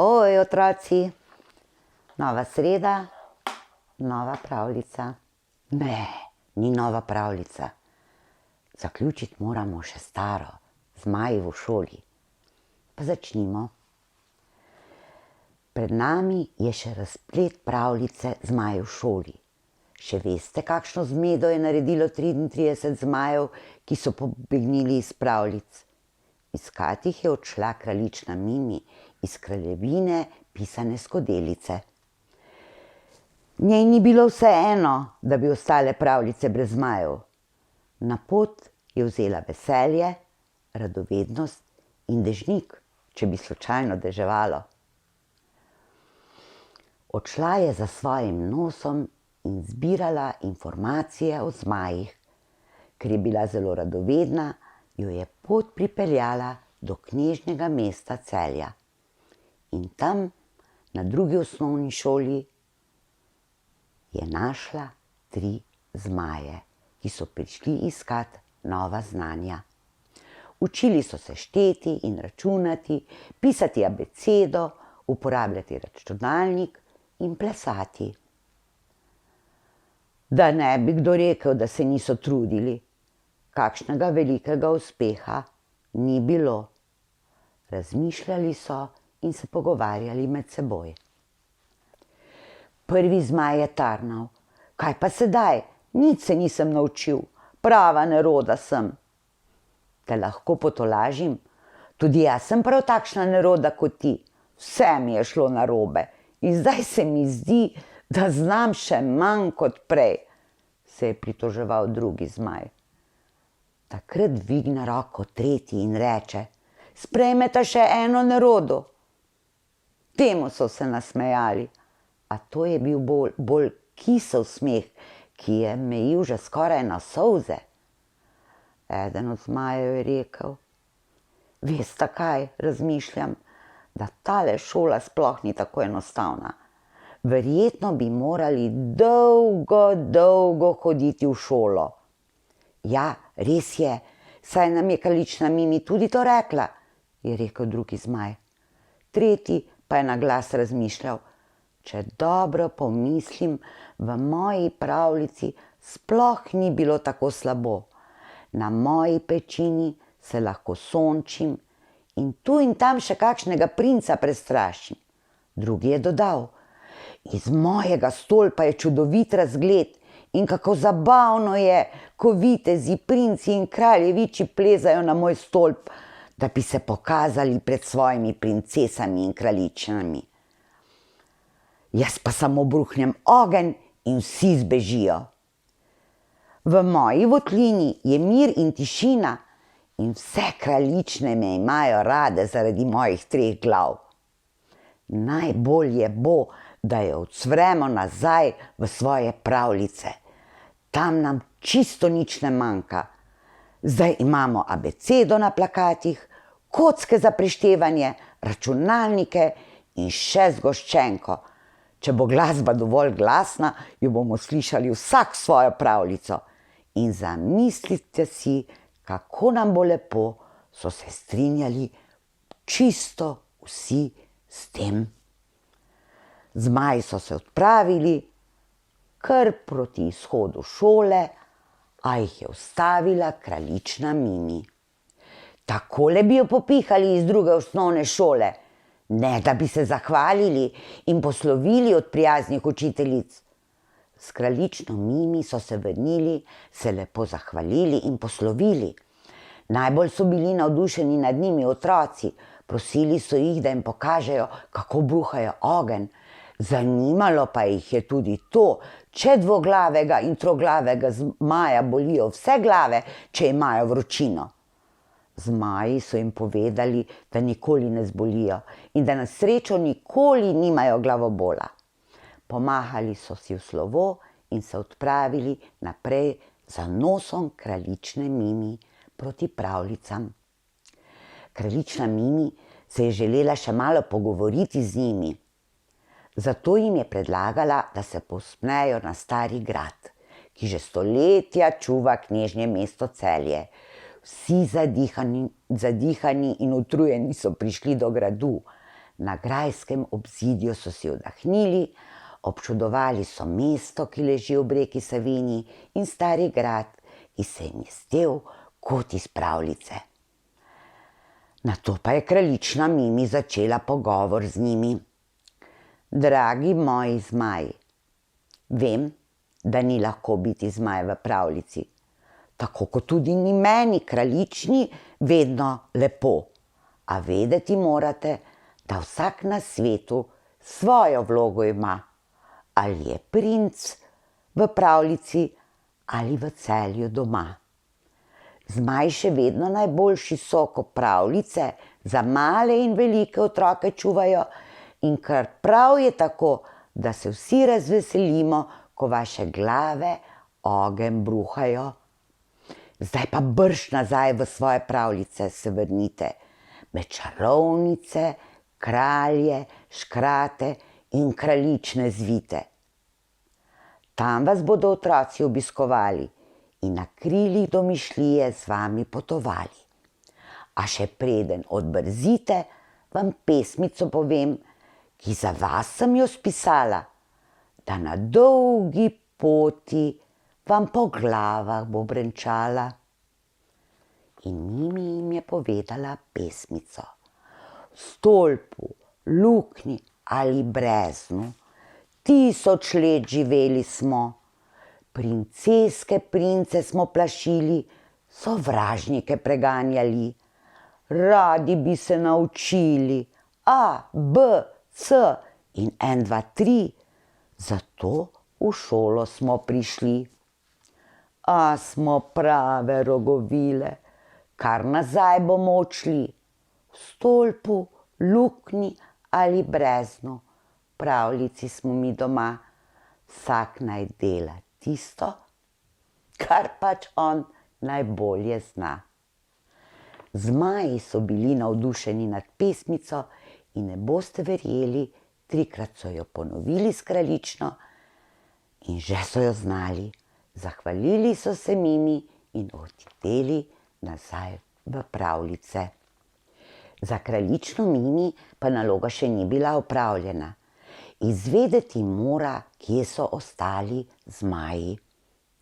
Oj, otroci, nova sreda, nova pravljica. Ne, ni nova pravljica. Zaključiti moramo še staro, Zmaji v šoli. Pa začnimo. Pred nami je še razplet pravljice Zmaji v šoli. Še veste, kakšno zmedo je naredilo 33 zmajev, ki so pobegnili iz pravljic? Iskat jih je odšla kraljična Mimi iz kraljevine pisane skodelice. Njej ni bilo vseeno, da bi ostale pravljice brez zmajev. Na pot je vzela veselje, radovednost in dežnik, če bi slučajno deževalo. Odšla je za svojim nosom in zbirala informacije o zmajih. Ker je bila zelo radovedna, jo je pot pripeljala do knežjega mesta Celja. In tam, na drugi osnovni šoli, je našla 3 zmaje, ki so prišli iskat nova znanja. Učili so se šteti in računati, pisati abecedo, uporabljati računalnik in plesati. Da ne bi kdo rekel, da se niso trudili. Kakšnega velikega uspeha ni bilo. Razmišljali so in se pogovarjali med seboj. Prvi zmaj je tarnal. Kaj pa sedaj? Nič se nisem naučil. Prava neroda sem. Te lahko potolažim? Tudi jaz sem prav takšna neroda kot ti. Vse mi je šlo narobe. In zdaj se mi zdi, da znam še manj kot prej, se je pritoževal drugi zmaj. Takrat dvigne roko tretji in reče: sprejmeta še eno nerodo. Temu so se nasmejali, a to je bil bolj kisel smeh, ki je mejil že skoraj na solze. Eden od zmajev je rekel: veste kaj, razmišljam, da tale šola sploh ni tako enostavna. Verjetno bi morali dolgo hoditi v šolo. Ja, res je, saj nam je kraljična Mimi tudi to rekla, je rekel drugi zmaj. Tretji pa je na glas razmišljal: če dobro pomislim, v moji pravljici sploh ni bilo tako slabo. Na moji pečini se lahko sončim in tu in tam še kakšnega princa prestrašim. Drugi je dodal: iz mojega stolpa je čudovit razgled in kako zabavno je, ko vitezi, princi in kraljeviči plezajo na moj stolp, da bi se pokazali pred svojimi princesami in kraljičnami. Jaz pa samo bruhnem ogenj in vsi zbežijo. V moji votlini je mir in tišina in vse kraljične me imajo rade zaradi mojih 3 glav. Najbolje bo, da jo odsvremo nazaj v svoje pravljice. Tam nam čisto nič ne manjka. Zdaj imamo abecedo na plakatih, kocke za preštevanje, računalnike in še zgoščenko. Če bo glasba dovolj glasna, jo bomo slišali vsak svojo pravljico. In zamislite si, kako nam bo lepo, so se strinjali čisto vsi s tem. Zmaji so se odpravili kar proti izhodu šole, a jih je ustavila kraljična Mimi. Takole bi jo popihali iz druge osnovne šole, ne da bi se zahvalili in poslovili od prijaznih učiteljic. S kraljično Mimi so se vrnili, se lepo zahvalili in poslovili. Najbolj so bili navdušeni nad njimi otroci, prosili so jih, da jim pokažejo, kako bruhajo ogenj. Zanimalo pa jih je tudi to, če dvoglavega in troglavega zmaja bolijo vse glave, če imajo vročino. Zmaji so jim povedali, da nikoli ne zbolijo in da na srečo nikoli nimajo glavobola. Pomahali so si v slovo in se odpravili naprej za nosom kraljične Mimi proti pravljicam. Kraljična Mimi se je želela še malo pogovoriti z njimi. Zato jim je predlagala, da se povzpnejo na Stari grad, ki že stoletja čuva knežje mesto Celje. Vsi zadihani in utrujeni so prišli do gradu. Na grajskem obzidju so si oddahnili, občudovali so mesto, ki leži ob reki Savinji, in stari grad, ki se jim je zdel kot iz pravljice. Nato pa je kraljična Mimi začela pogovor z njimi. Dragi moji zmaji, vem, da ni lahko biti zmaj v pravljici, tako kot tudi ni meni, kraljični, vedno lepo. A vedeti morate, da vsak na svetu svojo vlogo ima, ali je princ v pravljici ali v Celju doma. Zmaj še vedno najboljši so, ko pravljice za male in velike otroke čuvajo, in kar prav je tako, da se vsi razveselimo, ko vaše glave ogenj bruhajo. Zdaj pa brž nazaj v svoje pravljice se vrnite, med čarovnice, kralje, škrate in kraljične zvite. Tam vas bodo otroci obiskovali in na krilih domišljije z vami potovali. A še preden odbrzite, vam pesmico povem, ki za vas sem jo spisala, da na dolgi poti vam po glavah bo brenčala. In Mimi jim je povedala pesmico. V stolpu, luknji ali breznu, 1000 let živeli smo, princeske prince smo plašili, sovražnike preganjali, radi bi se naučili A, B, C in 1, 2, 3, zato v šolo smo prišli. A smo prave rogovile, kar nazaj bomo odšli, v stolpu, luknji ali breznu, v pravljici smo mi doma, vsak naj dela tisto, kar pač on najbolje zna. Zmaji so bili navdušeni nad pesmico in ne boste verjeli, 3-krat so jo ponovili s kraljično in že so jo znali. Zahvalili so se Mimi in odhiteli nazaj v pravljice. Za kraljično Mimi pa naloga še ni bila opravljena. Izvedeti mora, kje so ostali zmaji.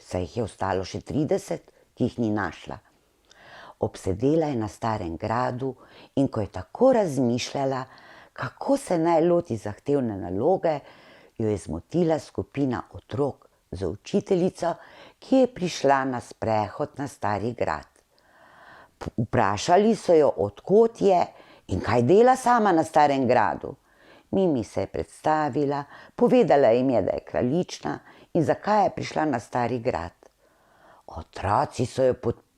Saj jih je ostalo še 30, ki jih ni našla. Obsedela je na starem gradu in ko je tako razmišljala, kako se naj loti zahtevne naloge, jo je zmotila skupina otrok z učiteljico, ki je prišla na sprehod na stari grad. Vprašali so jo, od kod je in kaj dela sama na starem gradu. Mimi se je predstavila, povedala jim je, da je kraljična in zakaj je prišla na stari grad. Otroci so jo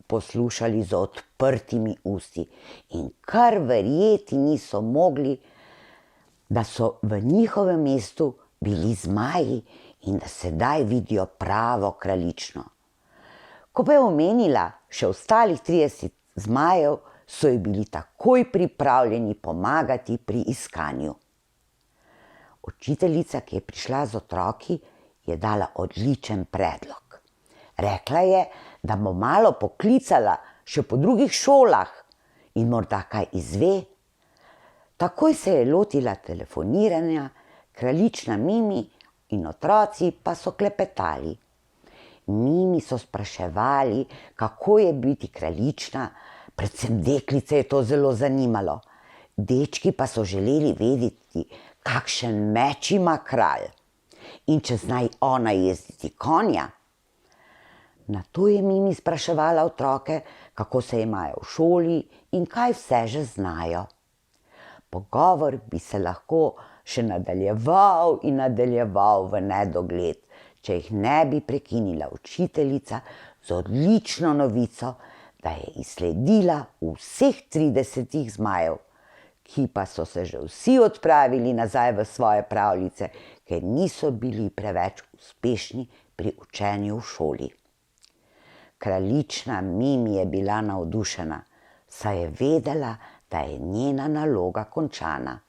poslušali z odprtimi usti in kar verjeti niso mogli, da so v njihovem mestu bili zmaji in da sedaj vidijo pravo kraljično. Ko pa je omenila še ostalih 30 zmajev, so ji bili takoj pripravljeni pomagati pri iskanju. Učiteljica, ki je prišla z otroki, je dala odličen predlog. Rekla je, da bo malo poklicala še po drugih šolah in morda kaj izve. Takoj se je lotila telefoniranja, kraljična Mimi in otroci pa so klepetali. Mimi so spraševali, kako je biti kraljična, predvsem deklice je to zelo zanimalo. Dečki pa so želeli vedeti, kakšen meč ima kralj in če zna ona jezditi konja. Nato je Mimi spraševala otroke, kako se imajo v šoli in kaj vse že znajo. Pogovor bi se lahko še nadaljeval in nadaljeval v nedogled, če jih ne bi prekinila učiteljica z odlično novico, da je izsledila vseh 30 zmajev, ki pa so se že vsi odpravili nazaj v svoje pravljice, ker niso bili preveč uspešni pri učenju v šoli. Kraljična Mimi je bila navdušena, saj je vedela, da je njena naloga končana.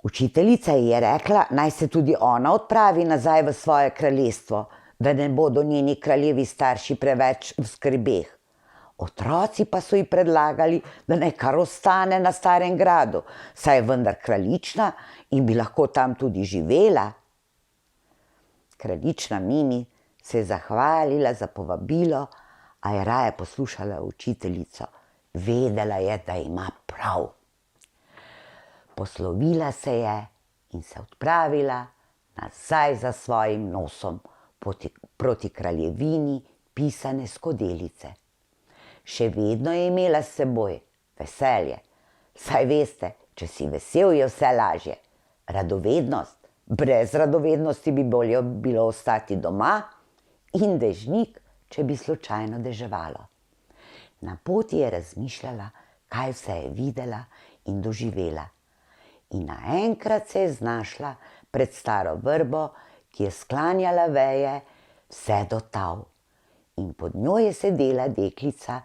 Učiteljica ji je rekla, naj se tudi ona odpravi nazaj v svoje kraljestvo, da ne bodo njeni kraljevi starši preveč v skrbeh. Otroci pa so ji predlagali, da naj kar ostane na Starem gradu, saj je vendar kraljična in bi lahko tam tudi živela. Kraljična Mimi se je zahvalila za povabilo, a je raje poslušala učiteljico. Vedela je, da ima prav. Poslovila se je in se odpravila nazaj za svojim nosom proti kraljevini pisane skodelice. Še vedno je imela s seboj veselje. Saj veste, če si vesel, je vse lažje. Radovednost. Brez radovednosti bi bolje bilo ostati doma in dežnik, če bi slučajno deževalo. Na poti je razmišljala, kaj vse je videla in doživela. In naenkrat se je znašla pred staro vrbo, ki je sklanjala veje vse do tav. In pod njo je sedela deklica,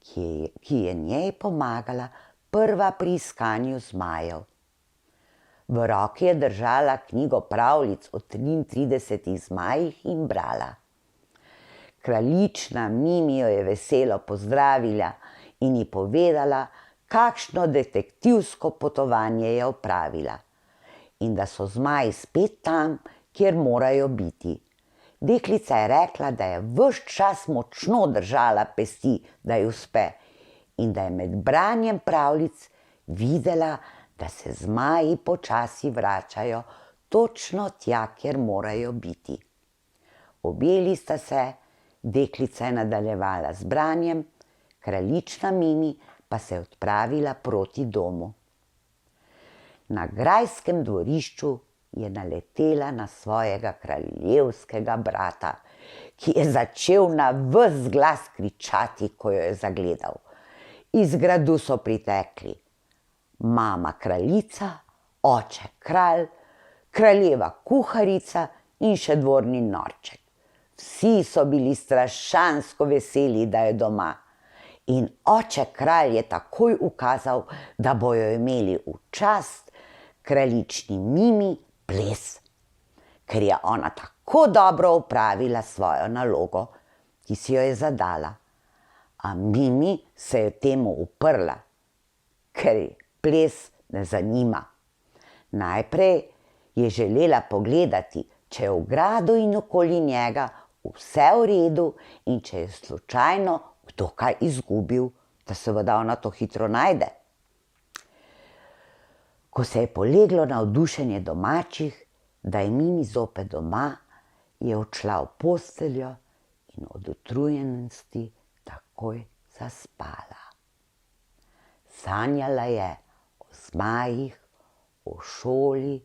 ki je njej pomagala prva pri iskanju zmajev. V roki je držala knjigo pravljic o 33 zmajih in brala. Kraljična Mimi jo je veselo pozdravila in ji povedala, kakšno detektivsko potovanje je opravila in da so zmaji spet tam, kjer morajo biti. Deklica je rekla, da je ves čas močno držala pesti, da ji uspe, in da je med branjem pravljic videla, da se zmaji počasi vračajo točno tja, kjer morajo biti. Objeli sta se, deklica je nadaljevala z branjem, kraljična Mimi pa se je odpravila proti domu. Na grajskem dvorišču je naletela na svojega kraljevskega brata, ki je začel na ves glas kričati, ko jo je zagledal. Iz gradu so pritekli mama kraljica, oče kralj, kraljeva kuharica in še dvorni norček. Vsi so bili strašansko veseli, da je doma. In oče kralj je takoj ukazal, da bojo imeli v čast kraljični Mimi ples, ker je ona tako dobro opravila svojo nalogo, ki si jo je zadala. A Mimi se je temu uprla, ker ji ples ne zanima. Najprej je želela pogledati, če je v gradu in okoli njega vse v redu in če je slučajno kdo kaj izgubil, da seveda ona to hitro najde. Ko se je poleglo navdušenje domačih, da je Mimi zopet doma, je odšla v posteljo in od utrujenosti takoj zaspala. Sanjala je o zmajih, o šoli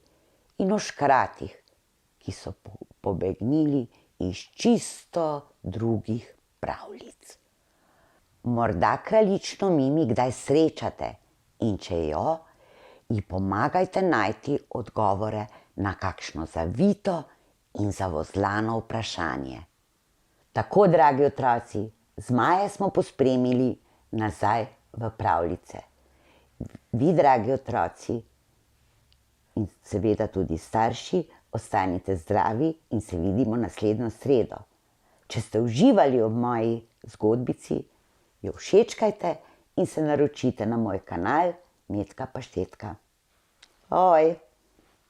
in o škratih, ki so pobegnili iz čisto drugih pravljic. Morda kraljično Mimi kdaj srečate in če jo, ji pomagajte najti odgovore na kakšno zavito in zavozlano vprašanje. Tako, dragi otroci, zmaje smo pospremili nazaj v pravljice. Vi, dragi otroci, in seveda tudi starši, ostanite zdravi in se vidimo naslednjo sredo. Če ste uživali ob moji zgodbici, jo všečkajte in se naročite na moj kanal Metka Paštetka. Oj!